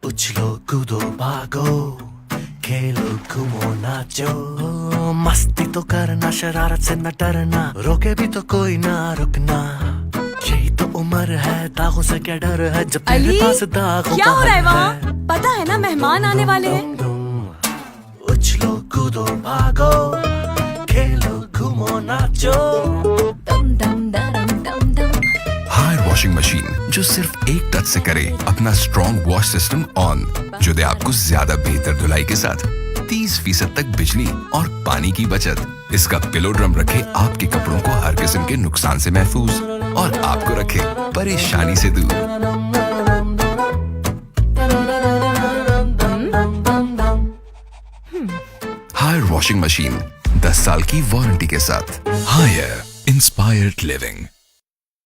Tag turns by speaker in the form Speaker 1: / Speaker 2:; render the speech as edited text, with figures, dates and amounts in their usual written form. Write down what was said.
Speaker 1: उछलो कूदो भागो खेलो घूमो नाचो मस्ती तो करना शरारत से न डरना रोके भी तो कोई ना रुकना यही तो उम्र है दागों से क्या डर है जब तेरे
Speaker 2: अली,
Speaker 1: पास दागों
Speaker 2: क्या
Speaker 1: का
Speaker 2: हो रहा है
Speaker 1: हल
Speaker 2: वहाँ? पता है ना मेहमान आने वाले हैं।
Speaker 1: उछलो कूदो भागो खेलो घूमो नाचो
Speaker 2: दम दम दम दम दम।
Speaker 3: हायर वॉशिंग मशीन जो सिर्फ एक टच से करे अपना स्ट्रॉन्ग वॉश सिस्टम ऑन, जो दे आपको ज्यादा बेहतर धुलाई के साथ 30% तक बिजली और पानी की बचत। इसका पिलो ड्रम रखे आपके कपड़ों को हर किस्म के नुकसान से महफूज और आपको रखे परेशानी से दूर। हायर वॉशिंग मशीन 10 साल की वारंटी के साथ। Haier inspired living.